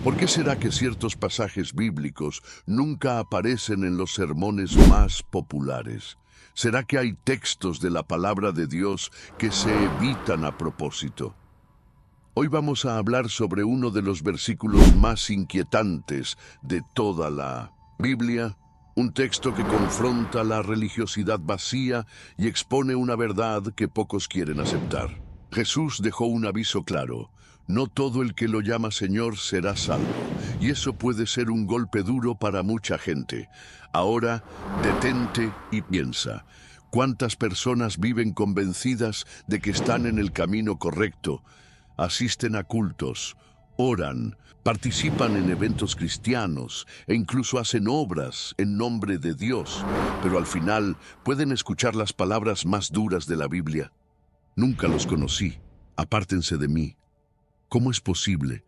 ¿Por qué será que ciertos pasajes bíblicos nunca aparecen en los sermones más populares? ¿Será que hay textos de la palabra de Dios que se evitan a propósito? Hoy vamos a hablar sobre uno de los versículos más inquietantes de toda la Biblia, un texto que confronta la religiosidad vacía y expone una verdad que pocos quieren aceptar. Jesús dejó un aviso claro: no todo el que lo llama Señor será salvo, y eso puede ser un golpe duro para mucha gente. Ahora, detente y piensa. ¿Cuántas personas viven convencidas de que están en el camino correcto? Asisten a cultos, oran, participan en eventos cristianos e incluso hacen obras en nombre de Dios, pero al final pueden escuchar las palabras más duras de la Biblia. Nunca los conocí, apártense de mí. ¿Cómo es posible?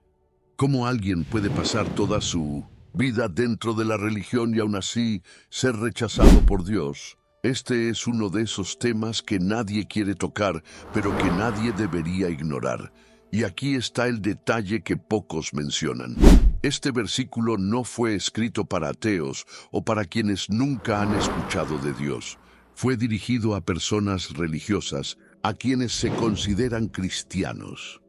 ¿Cómo alguien puede pasar toda su vida dentro de la religión y aún así ser rechazado por Dios? Este es uno de esos temas que nadie quiere tocar, pero que nadie debería ignorar. Y aquí está el detalle que pocos mencionan. Este versículo no fue escrito para ateos o para quienes nunca han escuchado de Dios. Fue dirigido a personas religiosas, a quienes se consideran cristianos.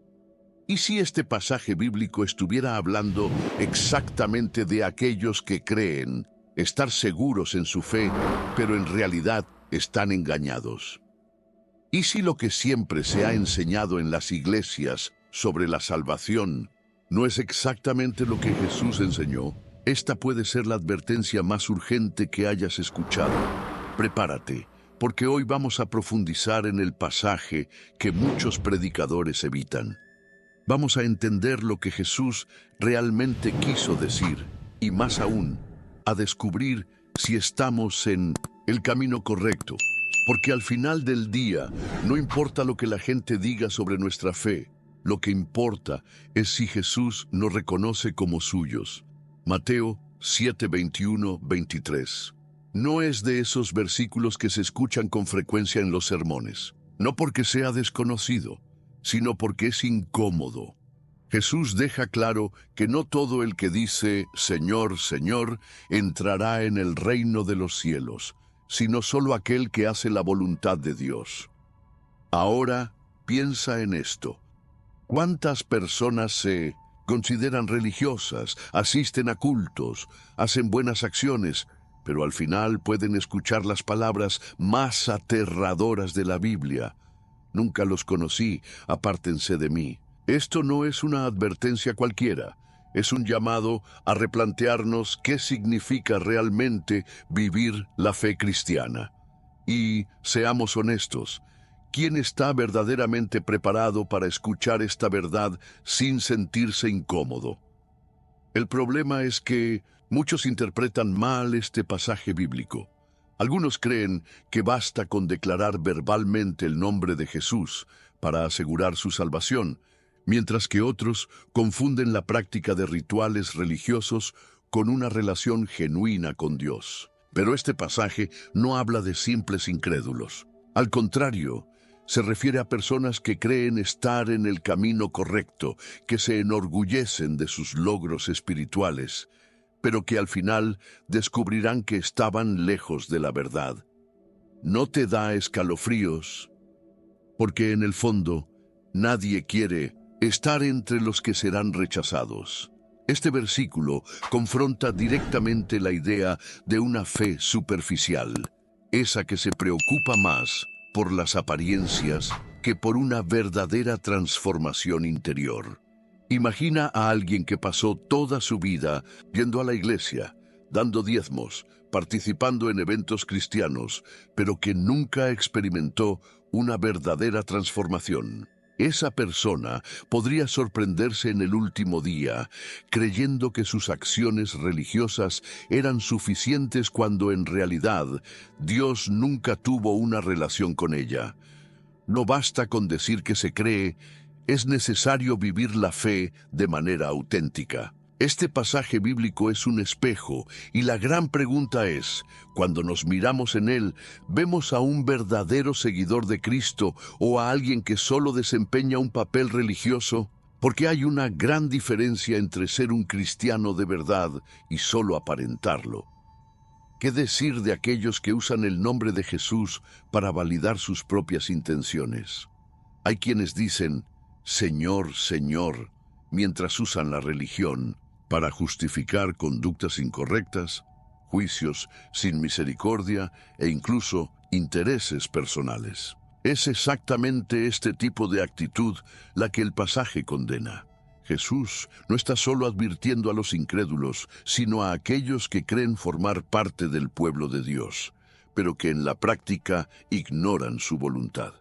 ¿Y si este pasaje bíblico estuviera hablando exactamente de aquellos que creen estar seguros en su fe, pero en realidad están engañados? ¿Y si lo que siempre se ha enseñado en las iglesias sobre la salvación no es exactamente lo que Jesús enseñó? Esta puede ser la advertencia más urgente que hayas escuchado. Prepárate, porque hoy vamos a profundizar en el pasaje que muchos predicadores evitan. Vamos a entender lo que Jesús realmente quiso decir y, más aún, a descubrir si estamos en el camino correcto. Porque al final del día, no importa lo que la gente diga sobre nuestra fe, lo que importa es si Jesús nos reconoce como suyos. Mateo 7, 21, 23. No es de esos versículos que se escuchan con frecuencia en los sermones, no porque sea desconocido, sino porque es incómodo. Jesús deja claro que no todo el que dice Señor, Señor, entrará en el reino de los cielos, sino solo aquel que hace la voluntad de Dios. Ahora, piensa en esto. ¿Cuántas personas se consideran religiosas, asisten a cultos, hacen buenas acciones, pero al final pueden escuchar las palabras más aterradoras de la Biblia? Nunca los conocí, apártense de mí. Esto no es una advertencia cualquiera. Es un llamado a replantearnos qué significa realmente vivir la fe cristiana. Y, seamos honestos, ¿quién está verdaderamente preparado para escuchar esta verdad sin sentirse incómodo? El problema es que muchos interpretan mal este pasaje bíblico. Algunos creen que basta con declarar verbalmente el nombre de Jesús para asegurar su salvación, mientras que otros confunden la práctica de rituales religiosos con una relación genuina con Dios. Pero este pasaje no habla de simples incrédulos. Al contrario, se refiere a personas que creen estar en el camino correcto, que se enorgullecen de sus logros espirituales, pero que al final descubrirán que estaban lejos de la verdad. ¿No te da escalofríos? Porque en el fondo, nadie quiere estar entre los que serán rechazados. Este versículo confronta directamente la idea de una fe superficial, esa que se preocupa más por las apariencias que por una verdadera transformación interior. Imagina a alguien que pasó toda su vida yendo a la iglesia, dando diezmos, participando en eventos cristianos, pero que nunca experimentó una verdadera transformación. Esa persona podría sorprenderse en el último día, creyendo que sus acciones religiosas eran suficientes cuando en realidad Dios nunca tuvo una relación con ella. No basta con decir que se cree, es necesario vivir la fe de manera auténtica. Este pasaje bíblico es un espejo y la gran pregunta es, cuando nos miramos en él, ¿vemos a un verdadero seguidor de Cristo o a alguien que solo desempeña un papel religioso? Porque hay una gran diferencia entre ser un cristiano de verdad y solo aparentarlo. ¿Qué decir de aquellos que usan el nombre de Jesús para validar sus propias intenciones? Hay quienes dicen, Señor, Señor, mientras usan la religión para justificar conductas incorrectas, juicios sin misericordia e incluso intereses personales. Es exactamente este tipo de actitud la que el pasaje condena. Jesús no está solo advirtiendo a los incrédulos, sino a aquellos que creen formar parte del pueblo de Dios, pero que en la práctica ignoran su voluntad.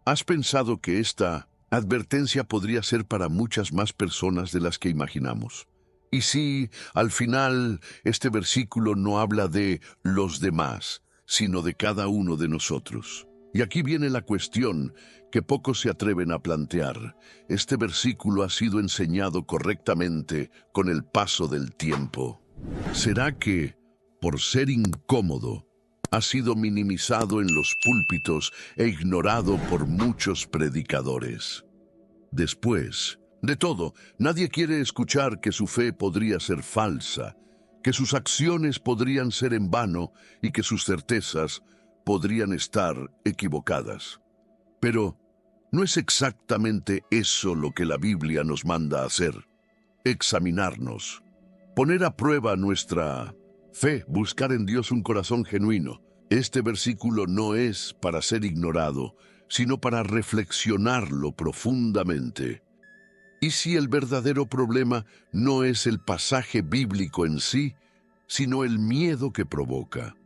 ¿Has pensado que esta advertencia podría ser para muchas más personas de las que imaginamos? Y si, al final, este versículo no habla de los demás, sino de cada uno de nosotros. Y aquí viene la cuestión que pocos se atreven a plantear. Este versículo ha sido enseñado correctamente con el paso del tiempo. ¿Será que, por ser incómodo, ha sido minimizado en los púlpitos e ignorado por muchos predicadores? Después de todo, nadie quiere escuchar que su fe podría ser falsa, que sus acciones podrían ser en vano y que sus certezas podrían estar equivocadas. Pero no es exactamente eso lo que la Biblia nos manda a hacer. Examinarnos, poner a prueba nuestra fe, buscar en Dios un corazón genuino. Este versículo no es para ser ignorado, sino para reflexionarlo profundamente. ¿Y si el verdadero problema no es el pasaje bíblico en sí, sino el miedo que provoca?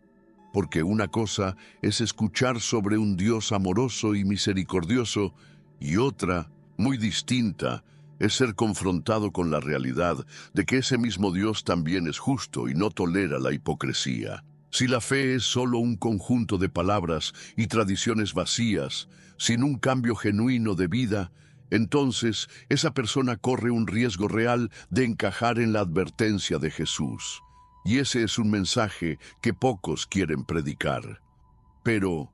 Porque una cosa es escuchar sobre un Dios amoroso y misericordioso, y otra, muy distinta, es ser confrontado con la realidad de que ese mismo Dios también es justo y no tolera la hipocresía. Si la fe es solo un conjunto de palabras y tradiciones vacías, sin un cambio genuino de vida, entonces esa persona corre un riesgo real de encajar en la advertencia de Jesús. Y ese es un mensaje que pocos quieren predicar. Pero,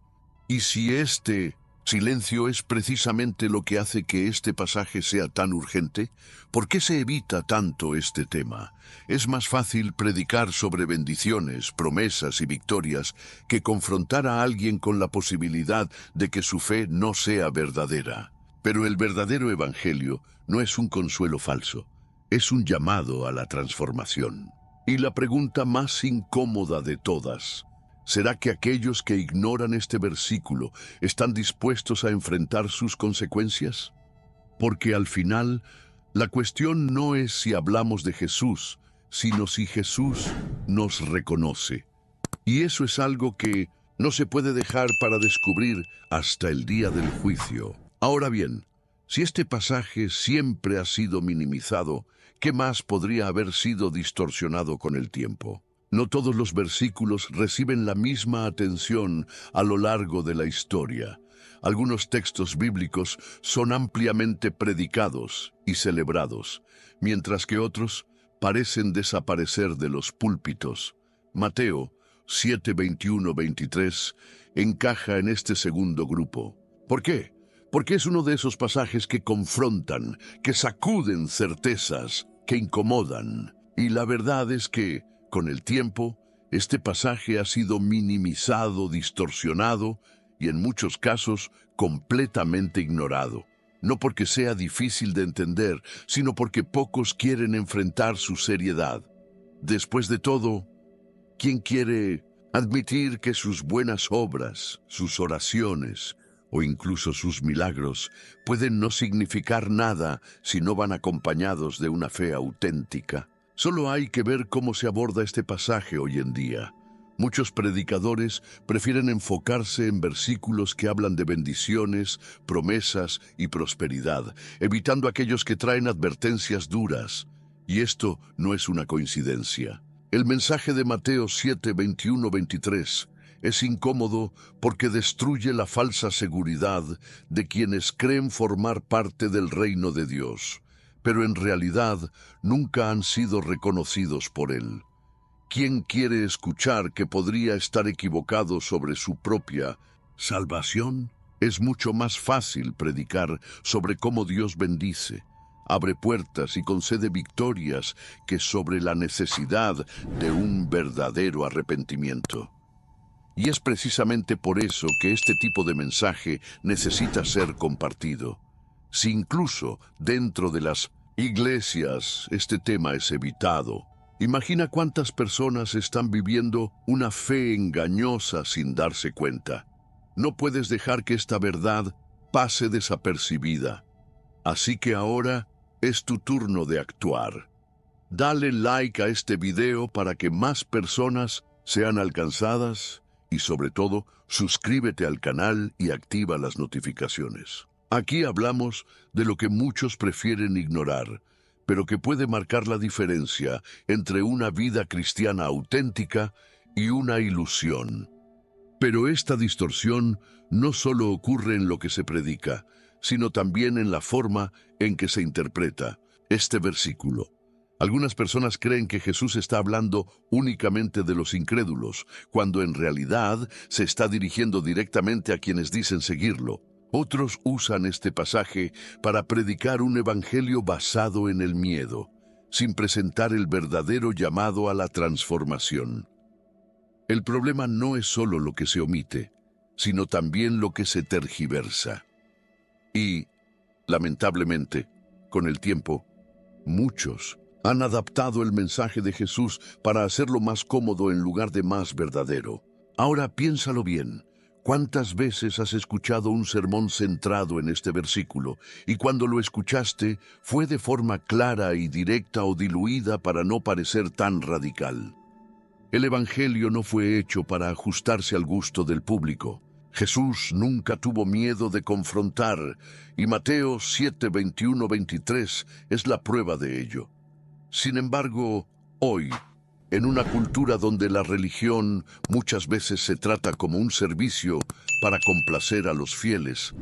¿y si este silencio es precisamente lo que hace que este pasaje sea tan urgente? ¿Por qué se evita tanto este tema? Es más fácil predicar sobre bendiciones, promesas y victorias que confrontar a alguien con la posibilidad de que su fe no sea verdadera. Pero el verdadero evangelio no es un consuelo falso, es un llamado a la transformación. Y la pregunta más incómoda de todas, ¿será que aquellos que ignoran este versículo están dispuestos a enfrentar sus consecuencias? Porque al final, la cuestión no es si hablamos de Jesús, sino si Jesús nos reconoce. Y eso es algo que no se puede dejar para descubrir hasta el día del juicio. Ahora bien, si este pasaje siempre ha sido minimizado, ¿qué más podría haber sido distorsionado con el tiempo? No todos los versículos reciben la misma atención a lo largo de la historia. Algunos textos bíblicos son ampliamente predicados y celebrados, mientras que otros parecen desaparecer de los púlpitos. Mateo 7:21-23 encaja en este segundo grupo. ¿Por qué? Porque es uno de esos pasajes que confrontan, que sacuden certezas, que incomodan. Y la verdad es que, con el tiempo, este pasaje ha sido minimizado, distorsionado y en muchos casos completamente ignorado. No porque sea difícil de entender, sino porque pocos quieren enfrentar su seriedad. Después de todo, ¿quién quiere admitir que sus buenas obras, sus oraciones o incluso sus milagros pueden no significar nada si no van acompañados de una fe auténtica? Solo hay que ver cómo se aborda este pasaje hoy en día. Muchos predicadores prefieren enfocarse en versículos que hablan de bendiciones, promesas y prosperidad, evitando aquellos que traen advertencias duras. Y esto no es una coincidencia. El mensaje de Mateo 7:21-23 es incómodo porque destruye la falsa seguridad de quienes creen formar parte del reino de Dios, pero en realidad nunca han sido reconocidos por Él. ¿Quién quiere escuchar que podría estar equivocado sobre su propia salvación? Es mucho más fácil predicar sobre cómo Dios bendice, abre puertas y concede victorias que sobre la necesidad de un verdadero arrepentimiento. Y es precisamente por eso que este tipo de mensaje necesita ser compartido. Si incluso dentro de las iglesias este tema es evitado, imagina cuántas personas están viviendo una fe engañosa sin darse cuenta. No puedes dejar que esta verdad pase desapercibida. Así que ahora es tu turno de actuar. Dale like a este video para que más personas sean alcanzadas y sobre todo, suscríbete al canal y activa las notificaciones. Aquí hablamos de lo que muchos prefieren ignorar, pero que puede marcar la diferencia entre una vida cristiana auténtica y una ilusión. Pero esta distorsión no solo ocurre en lo que se predica, sino también en la forma en que se interpreta este versículo. Algunas personas creen que Jesús está hablando únicamente de los incrédulos, cuando en realidad se está dirigiendo directamente a quienes dicen seguirlo. Otros usan este pasaje para predicar un evangelio basado en el miedo, sin presentar el verdadero llamado a la transformación. El problema no es solo lo que se omite, sino también lo que se tergiversa. Y, lamentablemente, con el tiempo, muchos han adaptado el mensaje de Jesús para hacerlo más cómodo en lugar de más verdadero. Ahora piénsalo bien. ¿Cuántas veces has escuchado un sermón centrado en este versículo y cuando lo escuchaste fue de forma clara y directa o diluida para no parecer tan radical? El Evangelio no fue hecho para ajustarse al gusto del público. Jesús nunca tuvo miedo de confrontar y Mateo 7, 21, 23 es la prueba de ello. Sin embargo, hoy, en una cultura donde la religión muchas veces se trata como un servicio para complacer a los fieles,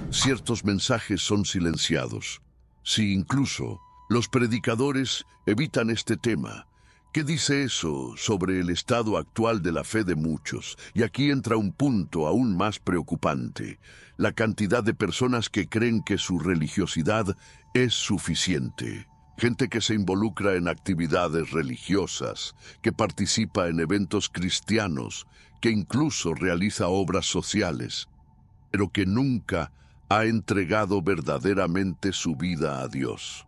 ciertos mensajes son silenciados. Si incluso los predicadores evitan este tema, ¿qué dice eso sobre el estado actual de la fe de muchos? Y aquí entra un punto aún más preocupante: la cantidad de personas que creen que su religiosidad es suficiente. Gente que se involucra en actividades religiosas, que participa en eventos cristianos, que incluso realiza obras sociales, pero que nunca ha entregado verdaderamente su vida a Dios.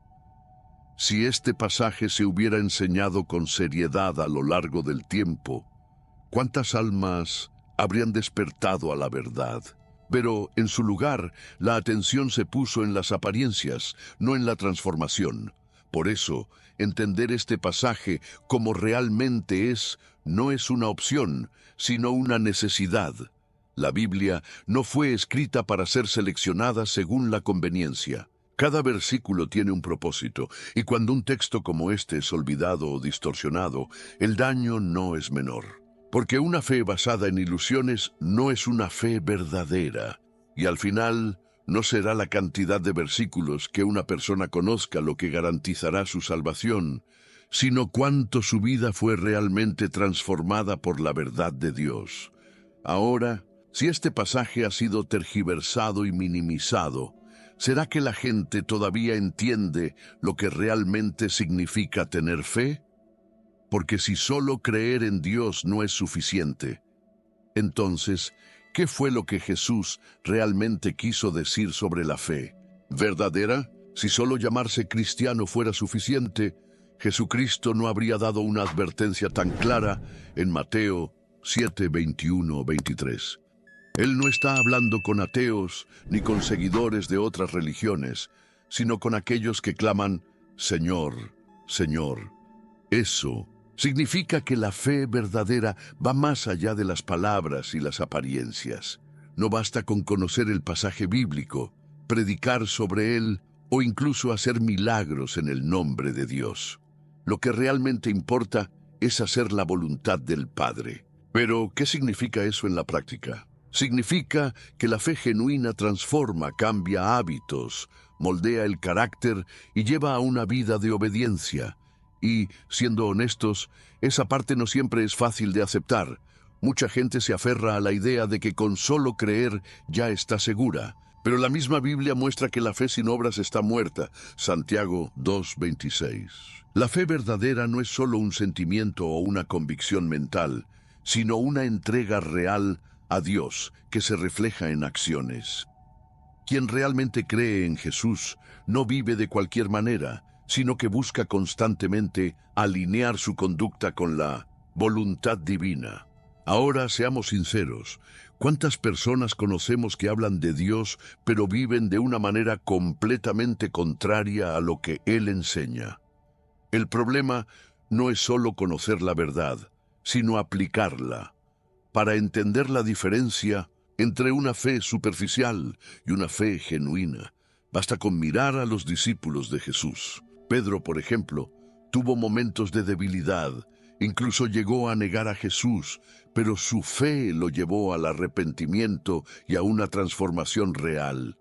Si este pasaje se hubiera enseñado con seriedad a lo largo del tiempo, ¿cuántas almas habrían despertado a la verdad? Pero, en su lugar, la atención se puso en las apariencias, no en la transformación. Por eso, entender este pasaje como realmente es, no es una opción, sino una necesidad. La Biblia no fue escrita para ser seleccionada según la conveniencia. Cada versículo tiene un propósito, y cuando un texto como este es olvidado o distorsionado, el daño no es menor. Porque una fe basada en ilusiones no es una fe verdadera, y al final no será la cantidad de versículos que una persona conozca lo que garantizará su salvación, sino cuánto su vida fue realmente transformada por la verdad de Dios. Ahora, si este pasaje ha sido tergiversado y minimizado, ¿será que la gente todavía entiende lo que realmente significa tener fe? Porque si solo creer en Dios no es suficiente, entonces, ¿qué fue lo que Jesús realmente quiso decir sobre la fe verdadera? Si solo llamarse cristiano fuera suficiente, Jesucristo no habría dado una advertencia tan clara en Mateo 7, 21, 23. Él no está hablando con ateos ni con seguidores de otras religiones, sino con aquellos que claman, Señor, Señor. Eso significa que la fe verdadera va más allá de las palabras y las apariencias. No basta con conocer el pasaje bíblico, predicar sobre él o incluso hacer milagros en el nombre de Dios. Lo que realmente importa es hacer la voluntad del Padre. Pero, ¿qué significa eso en la práctica? Significa que la fe genuina transforma, cambia hábitos, moldea el carácter y lleva a una vida de obediencia. Y, siendo honestos, esa parte no siempre es fácil de aceptar. Mucha gente se aferra a la idea de que con solo creer ya está segura, Pero la misma Biblia muestra que la fe sin obras está muerta. Santiago 2:26. La fe verdadera no es solo un sentimiento o una convicción mental, sino una entrega real a Dios que se refleja en acciones. Quien realmente cree en Jesús no vive de cualquier manera, sino que busca constantemente alinear su conducta con la voluntad divina. Ahora seamos sinceros, ¿cuántas personas conocemos que hablan de Dios, pero viven de una manera completamente contraria a lo que Él enseña? El problema no es solo conocer la verdad, sino aplicarla. Para entender la diferencia entre una fe superficial y una fe genuina, basta con mirar a los discípulos de Jesús. Pedro, por ejemplo, tuvo momentos de debilidad, incluso llegó a negar a Jesús, pero su fe lo llevó al arrepentimiento y a una transformación real.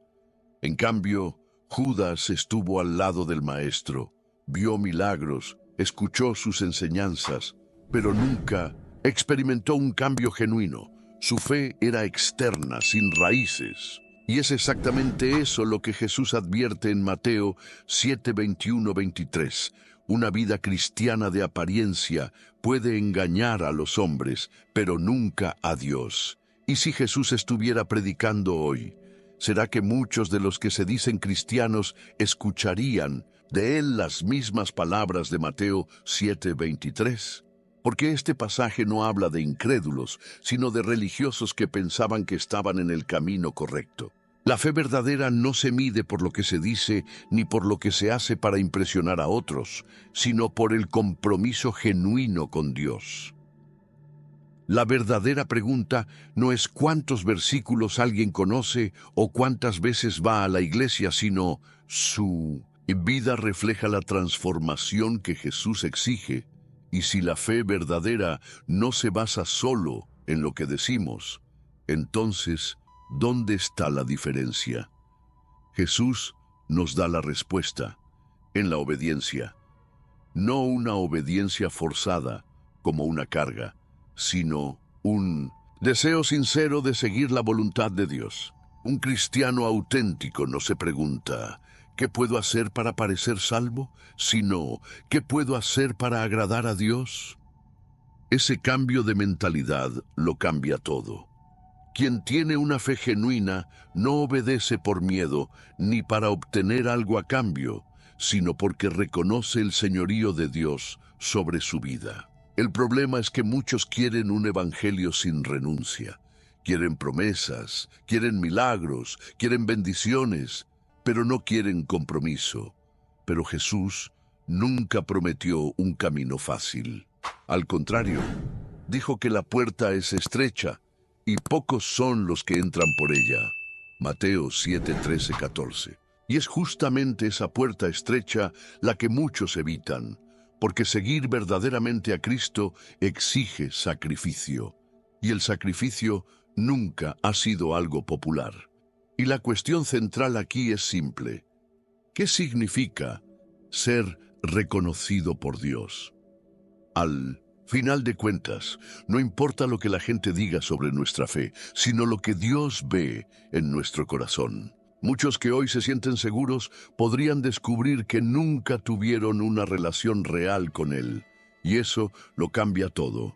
En cambio, Judas estuvo al lado del Maestro, vio milagros, escuchó sus enseñanzas, pero nunca experimentó un cambio genuino. Su fe era externa, sin raíces. Y es exactamente eso lo que Jesús advierte en Mateo 7:21-23. Una vida cristiana de apariencia puede engañar a los hombres, pero nunca a Dios. ¿Y si Jesús estuviera predicando hoy? ¿Será que muchos de los que se dicen cristianos escucharían de él las mismas palabras de Mateo 7:23? Porque este pasaje no habla de incrédulos, sino de religiosos que pensaban que estaban en el camino correcto. La fe verdadera no se mide por lo que se dice ni por lo que se hace para impresionar a otros, sino por el compromiso genuino con Dios. La verdadera pregunta no es cuántos versículos alguien conoce o cuántas veces va a la iglesia, sino su vida refleja la transformación que Jesús exige. Y si la fe verdadera no se basa solo en lo que decimos, entonces, ¿dónde está la diferencia? Jesús nos da la respuesta, en la obediencia. No una obediencia forzada, como una carga, sino un deseo sincero de seguir la voluntad de Dios. Un cristiano auténtico no se pregunta, ¿qué puedo hacer para parecer salvo? Sino, ¿qué puedo hacer para agradar a Dios? Ese cambio de mentalidad lo cambia todo. Quien tiene una fe genuina no obedece por miedo ni para obtener algo a cambio, sino porque reconoce el señorío de Dios sobre su vida. El problema es que muchos quieren un evangelio sin renuncia. Quieren promesas, quieren milagros, quieren bendiciones, pero no quieren compromiso. Pero Jesús nunca prometió un camino fácil. Al contrario, dijo que la puerta es estrecha y pocos son los que entran por ella. Mateo 7:13-14. Y es justamente esa puerta estrecha la que muchos evitan, porque seguir verdaderamente a Cristo exige sacrificio, y el sacrificio nunca ha sido algo popular. Y la cuestión central aquí es simple. ¿Qué significa ser reconocido por Dios? Al final de cuentas, no importa lo que la gente diga sobre nuestra fe, sino lo que Dios ve en nuestro corazón. Muchos que hoy se sienten seguros podrían descubrir que nunca tuvieron una relación real con Él, y eso lo cambia todo.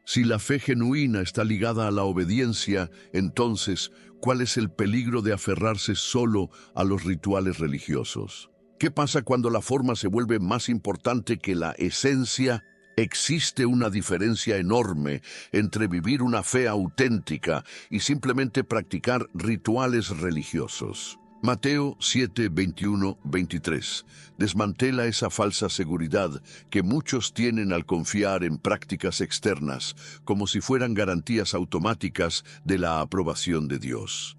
Si la fe genuina está ligada a la obediencia, entonces, ¿cuál es el peligro de aferrarse solo a los rituales religiosos? ¿Qué pasa cuando la forma se vuelve más importante que la esencia? Existe una diferencia enorme entre vivir una fe auténtica y simplemente practicar rituales religiosos. Mateo 7:21-23 desmantela esa falsa seguridad que muchos tienen al confiar en prácticas externas, como si fueran garantías automáticas de la aprobación de Dios.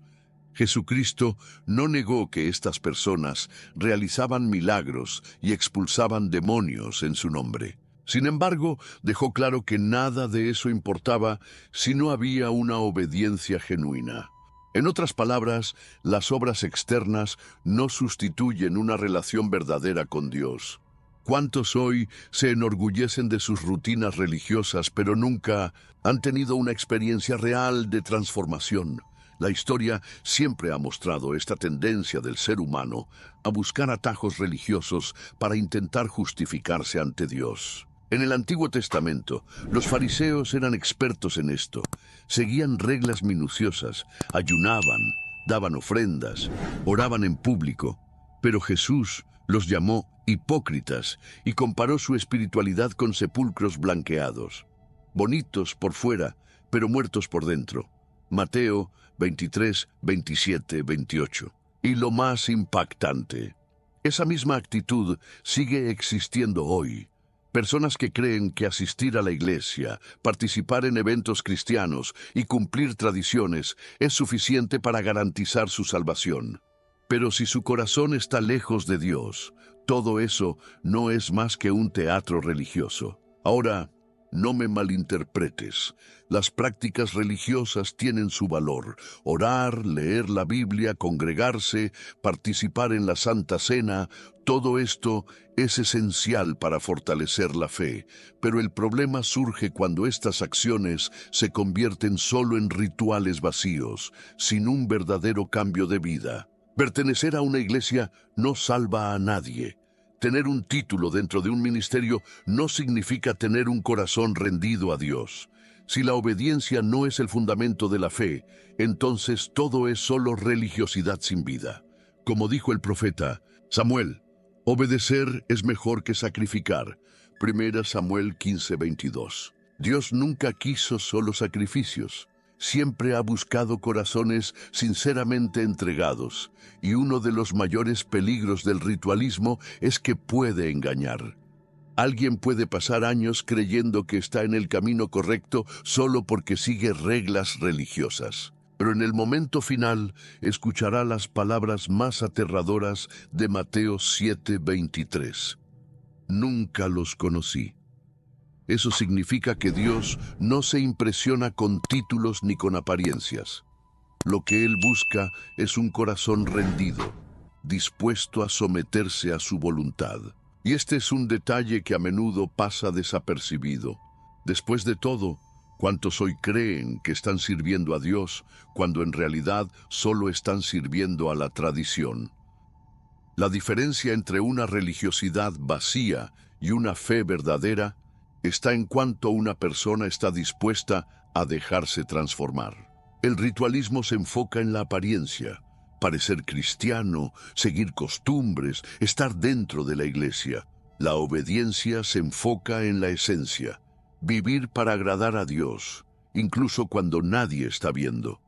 Jesucristo no negó que estas personas realizaban milagros y expulsaban demonios en su nombre. Sin embargo, dejó claro que nada de eso importaba si no había una obediencia genuina. En otras palabras, las obras externas no sustituyen una relación verdadera con Dios. ¿Cuántos hoy se enorgullecen de sus rutinas religiosas, pero nunca han tenido una experiencia real de transformación? La historia siempre ha mostrado esta tendencia del ser humano a buscar atajos religiosos para intentar justificarse ante Dios. En el Antiguo Testamento, los fariseos eran expertos en esto. Seguían reglas minuciosas, ayunaban, daban ofrendas, oraban en público. Pero Jesús los llamó hipócritas y comparó su espiritualidad con sepulcros blanqueados, bonitos por fuera, pero muertos por dentro. Mateo 23, 27, 28. Y lo más impactante, esa misma actitud sigue existiendo hoy. Personas que creen que asistir a la iglesia, participar en eventos cristianos y cumplir tradiciones es suficiente para garantizar su salvación. Pero si su corazón está lejos de Dios, todo eso no es más que un teatro religioso. Ahora, no me malinterpretes. Las prácticas religiosas tienen su valor. Orar, leer la Biblia, congregarse, participar en la Santa Cena, todo esto es esencial para fortalecer la fe. Pero el problema surge cuando estas acciones se convierten solo en rituales vacíos, sin un verdadero cambio de vida. Pertenecer a una iglesia no salva a nadie. Tener un título dentro de un ministerio no significa tener un corazón rendido a Dios. Si la obediencia no es el fundamento de la fe, entonces todo es solo religiosidad sin vida. Como dijo el profeta Samuel, obedecer es mejor que sacrificar. 1 Samuel 15:22. Dios nunca quiso solo sacrificios. Siempre ha buscado corazones sinceramente entregados, y uno de los mayores peligros del ritualismo es que puede engañar. Alguien puede pasar años creyendo que está en el camino correcto solo porque sigue reglas religiosas. Pero en el momento final escuchará las palabras más aterradoras de Mateo 7:23. Nunca los conocí. Eso significa que Dios no se impresiona con títulos ni con apariencias. Lo que Él busca es un corazón rendido, dispuesto a someterse a su voluntad. Y este es un detalle que a menudo pasa desapercibido. Después de todo, ¿cuántos hoy creen que están sirviendo a Dios cuando en realidad solo están sirviendo a la tradición? La diferencia entre una religiosidad vacía y una fe verdadera está en cuanto una persona está dispuesta a dejarse transformar. El ritualismo se enfoca en la apariencia, parecer cristiano, seguir costumbres, estar dentro de la iglesia. La obediencia se enfoca en la esencia, vivir para agradar a Dios, incluso cuando nadie está viendo.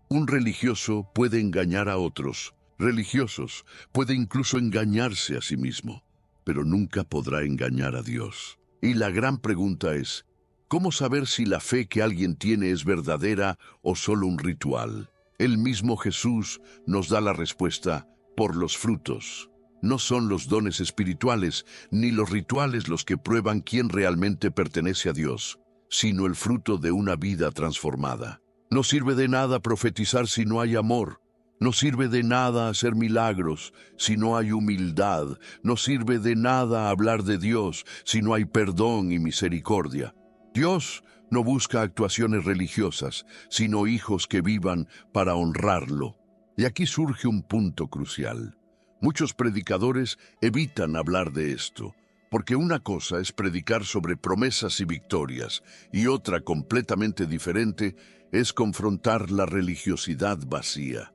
Un religioso puede engañar a otros. Religiosos puede incluso engañarse a sí mismo, pero nunca podrá engañar a Dios. Y la gran pregunta es, ¿cómo saber si la fe que alguien tiene es verdadera o solo un ritual? El mismo Jesús nos da la respuesta: por los frutos. No son los dones espirituales ni los rituales los que prueban quién realmente pertenece a Dios, sino el fruto de una vida transformada. No sirve de nada profetizar si no hay amor. No sirve de nada hacer milagros si no hay humildad. No sirve de nada hablar de Dios si no hay perdón y misericordia. Dios no busca actuaciones religiosas, sino hijos que vivan para honrarlo. Y aquí surge un punto crucial. Muchos predicadores evitan hablar de esto, porque una cosa es predicar sobre promesas y victorias, y otra completamente diferente es confrontar la religiosidad vacía.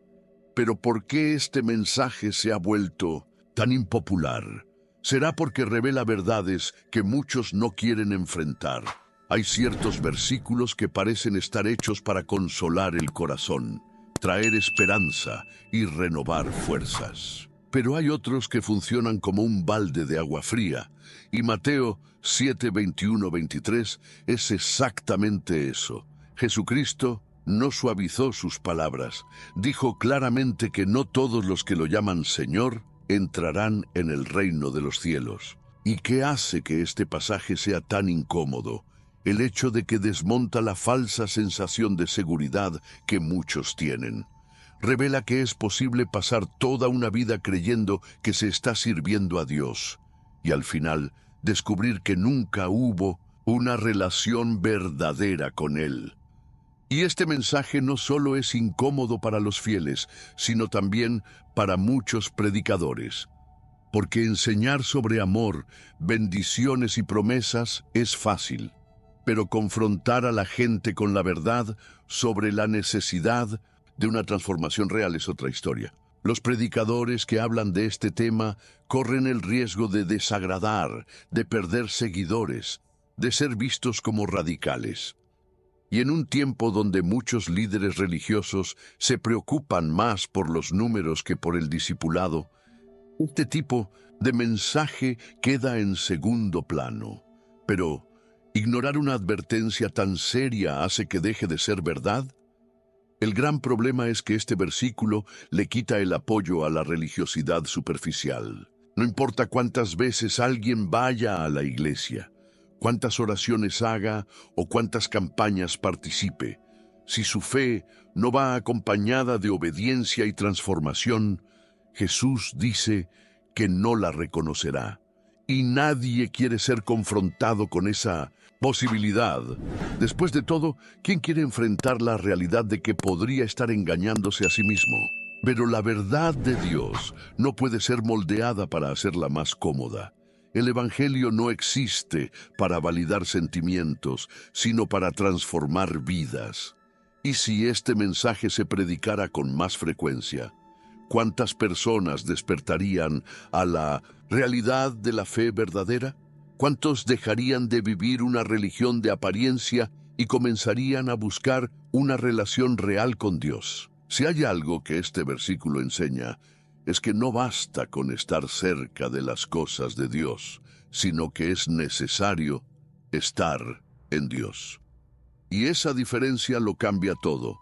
Pero ¿por qué este mensaje se ha vuelto tan impopular? ¿Será porque revela verdades que muchos no quieren enfrentar? Hay ciertos versículos que parecen estar hechos para consolar el corazón, traer esperanza y renovar fuerzas. Pero hay otros que funcionan como un balde de agua fría, y Mateo 7:21-23 es exactamente eso. Jesucristo no suavizó sus palabras. Dijo claramente que no todos los que lo llaman Señor entrarán en el reino de los cielos. ¿Y qué hace que este pasaje sea tan incómodo? El hecho de que desmonta la falsa sensación de seguridad que muchos tienen. Revela que es posible pasar toda una vida creyendo que se está sirviendo a Dios, y al final descubrir que nunca hubo una relación verdadera con Él. Y este mensaje no solo es incómodo para los fieles, sino también para muchos predicadores. Porque enseñar sobre amor, bendiciones y promesas es fácil, pero confrontar a la gente con la verdad sobre la necesidad de una transformación real es otra historia. Los predicadores que hablan de este tema corren el riesgo de desagradar, de perder seguidores, de ser vistos como radicales. Y en un tiempo donde muchos líderes religiosos se preocupan más por los números que por el discipulado, este tipo de mensaje queda en segundo plano. Pero, ¿ignorar una advertencia tan seria hace que deje de ser verdad? El gran problema es que este versículo le quita el apoyo a la religiosidad superficial. No importa cuántas veces alguien vaya a la iglesia, cuántas oraciones haga o cuántas campañas participe, si su fe no va acompañada de obediencia y transformación, Jesús dice que no la reconocerá. Y nadie quiere ser confrontado con esa posibilidad. Después de todo, ¿quién quiere enfrentar la realidad de que podría estar engañándose a sí mismo? Pero la verdad de Dios no puede ser moldeada para hacerla más cómoda. El Evangelio no existe para validar sentimientos, sino para transformar vidas. ¿Y si este mensaje se predicara con más frecuencia? ¿Cuántas personas despertarían a la realidad de la fe verdadera? ¿Cuántos dejarían de vivir una religión de apariencia y comenzarían a buscar una relación real con Dios? Si hay algo que este versículo enseña, es que no basta con estar cerca de las cosas de Dios, sino que es necesario estar en Dios. Y esa diferencia lo cambia todo.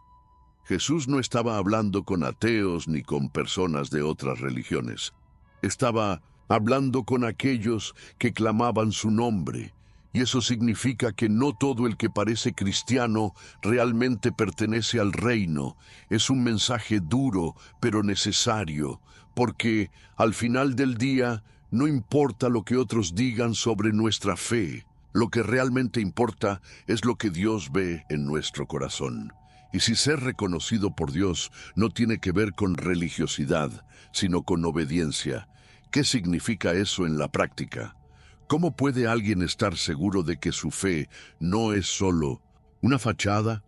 Jesús no estaba hablando con ateos ni con personas de otras religiones. Estaba hablando con aquellos que clamaban su nombre. Y eso significa que no todo el que parece cristiano realmente pertenece al reino. Es un mensaje duro, pero necesario, porque al final del día no importa lo que otros digan sobre nuestra fe. Lo que realmente importa es lo que Dios ve en nuestro corazón. Y si ser reconocido por Dios no tiene que ver con religiosidad, sino con obediencia, ¿qué significa eso en la práctica? ¿Cómo puede alguien estar seguro de que su fe no es solo una fachada?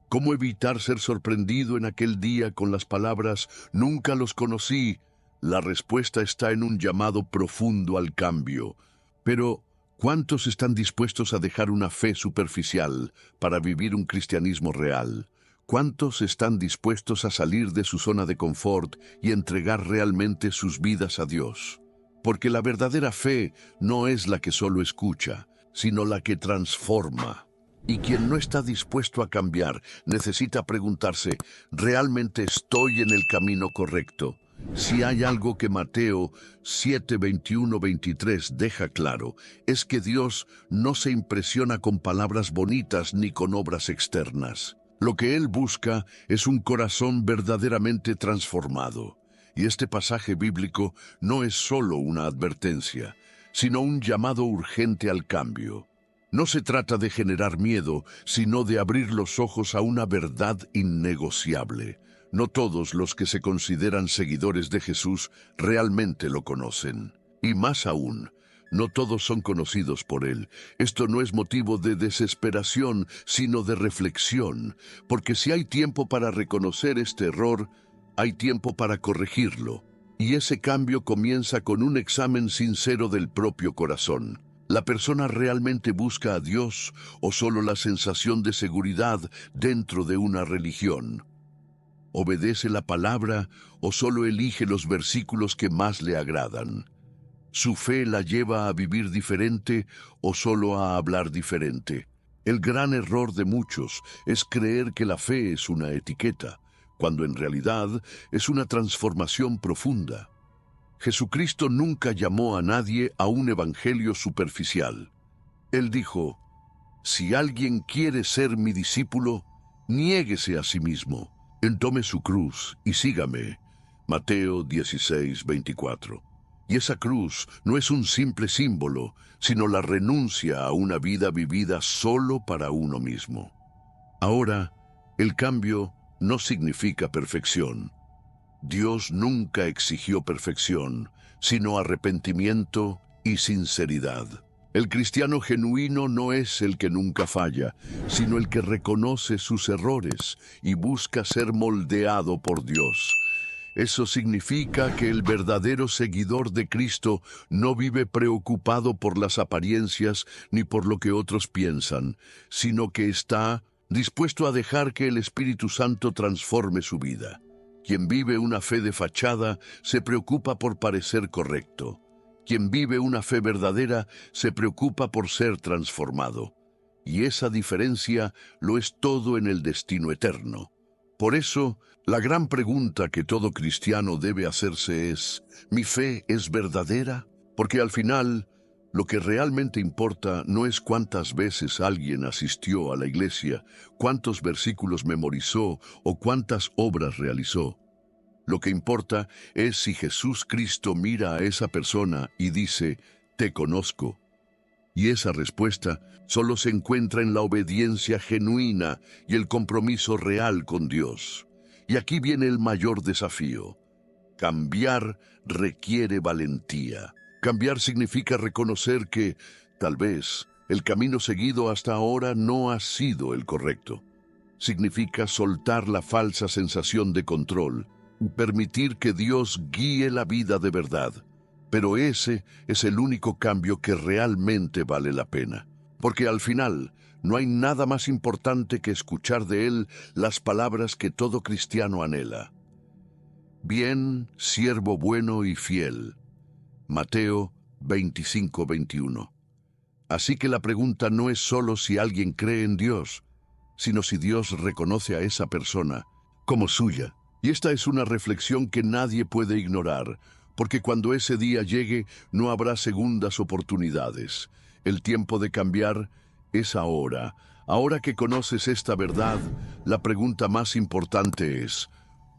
¿Cómo evitar ser sorprendido en aquel día con las palabras «nunca los conocí»? La respuesta está en un llamado profundo al cambio. Pero, ¿cuántos están dispuestos a dejar una fe superficial para vivir un cristianismo real? ¿Cuántos están dispuestos a salir de su zona de confort y entregar realmente sus vidas a Dios? Porque la verdadera fe no es la que solo escucha, sino la que transforma. Y quien no está dispuesto a cambiar necesita preguntarse, ¿realmente estoy en el camino correcto? Si hay algo que Mateo 7, 21, 23 deja claro, es que Dios no se impresiona con palabras bonitas ni con obras externas. Lo que Él busca es un corazón verdaderamente transformado. Y este pasaje bíblico no es solo una advertencia, sino un llamado urgente al cambio. No se trata de generar miedo, sino de abrir los ojos a una verdad innegociable. No todos los que se consideran seguidores de Jesús realmente lo conocen. Y más aún, no todos son conocidos por Él. Esto no es motivo de desesperación, sino de reflexión, porque si hay tiempo para reconocer este error, hay tiempo para corregirlo. Y ese cambio comienza con un examen sincero del propio corazón. ¿La persona realmente busca a Dios o solo la sensación de seguridad dentro de una religión? ¿Obedece la palabra o solo elige los versículos que más le agradan? ¿Su fe la lleva a vivir diferente o solo a hablar diferente? El gran error de muchos es creer que la fe es una etiqueta, cuando en realidad es una transformación profunda. Jesucristo nunca llamó a nadie a un evangelio superficial. Él dijo, si alguien quiere ser mi discípulo, niéguese a sí mismo, tome su cruz y sígame. Mateo 16, 24. Y esa cruz no es un simple símbolo, sino la renuncia a una vida vivida solo para uno mismo. Ahora, El cambio no significa perfección. Dios nunca exigió perfección, sino arrepentimiento y sinceridad. El cristiano genuino no es el que nunca falla, sino el que reconoce sus errores y busca ser moldeado por Dios. Eso significa que el verdadero seguidor de Cristo no vive preocupado por las apariencias ni por lo que otros piensan, sino que está dispuesto a dejar que el Espíritu Santo transforme su vida. Quien vive una fe de fachada se preocupa por parecer correcto. Quien vive una fe verdadera se preocupa por ser transformado. Y esa diferencia lo es todo en el destino eterno. Por eso, la gran pregunta que todo cristiano debe hacerse es: ¿mi fe es verdadera? Porque al final, lo que realmente importa no es cuántas veces alguien asistió a la iglesia, cuántos versículos memorizó o cuántas obras realizó. Lo que importa es si Jesús Cristo mira a esa persona y dice: «Te conozco». Y esa respuesta solo se encuentra en la obediencia genuina y el compromiso real con Dios. Y aquí viene el mayor desafío. Cambiar requiere valentía. Cambiar significa reconocer que, tal vez, el camino seguido hasta ahora no ha sido el correcto. Significa soltar la falsa sensación de control y permitir que Dios guíe la vida de verdad. Pero ese es el único cambio que realmente vale la pena. Porque al final, no hay nada más importante que escuchar de Él las palabras que todo cristiano anhela. Bien, siervo bueno y fiel. Mateo 25:21. Así que la pregunta no es solo si alguien cree en Dios, sino si Dios reconoce a esa persona como suya. Y esta es una reflexión que nadie puede ignorar, porque cuando ese día llegue no habrá segundas oportunidades. El tiempo de cambiar es ahora. Ahora que conoces esta verdad, la pregunta más importante es: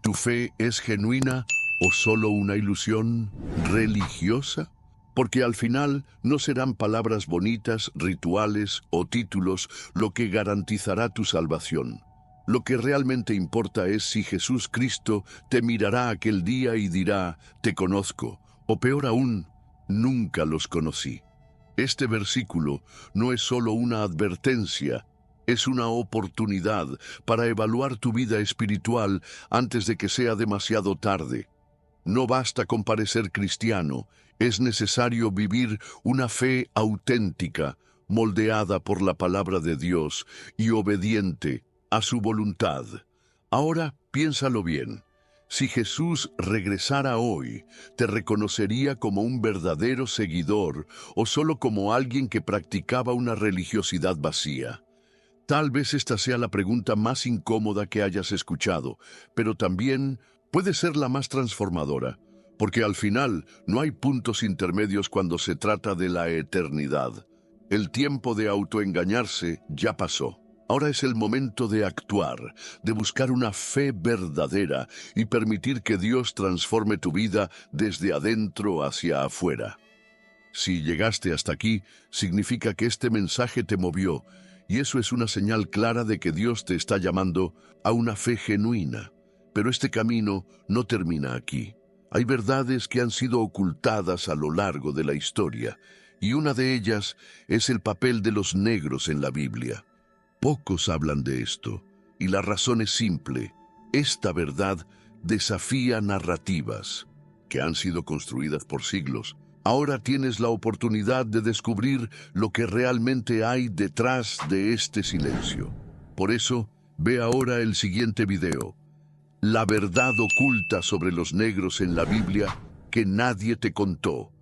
¿tu fe es genuina o solo una ilusión religiosa? Porque al final no serán palabras bonitas, rituales o títulos lo que garantizará tu salvación. Lo que realmente importa es si Jesús Cristo te mirará aquel día y dirá: «Te conozco», o peor aún, «Nunca los conocí». Este versículo no es solo una advertencia, es una oportunidad para evaluar tu vida espiritual antes de que sea demasiado tarde. No basta con parecer cristiano, es necesario vivir una fe auténtica, moldeada por la palabra de Dios y obediente a su voluntad. Ahora piénsalo bien. Si Jesús regresara hoy, ¿te reconocería como un verdadero seguidor o solo como alguien que practicaba una religiosidad vacía? Tal vez esta sea la pregunta más incómoda que hayas escuchado, pero también puede ser la más transformadora, porque al final no hay puntos intermedios cuando se trata de la eternidad. El tiempo de autoengañarse ya pasó. Ahora es el momento de actuar, de buscar una fe verdadera y permitir que Dios transforme tu vida desde adentro hacia afuera. Si llegaste hasta aquí, significa que este mensaje te movió, y eso es una señal clara de que Dios te está llamando a una fe genuina. Pero este camino no termina aquí. Hay verdades que han sido ocultadas a lo largo de la historia, y una de ellas es el papel de los negros en la Biblia. Pocos hablan de esto, y la razón es simple. Esta verdad desafía narrativas que han sido construidas por siglos. Ahora tienes la oportunidad de descubrir lo que realmente hay detrás de este silencio. Por eso, ve ahora el siguiente video. La verdad oculta sobre los negros en la Biblia que nadie te contó.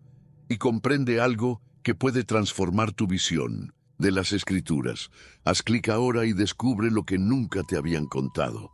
Y comprende algo que puede transformar tu visión de las Escrituras. Haz clic ahora y descubre lo que nunca te habían contado.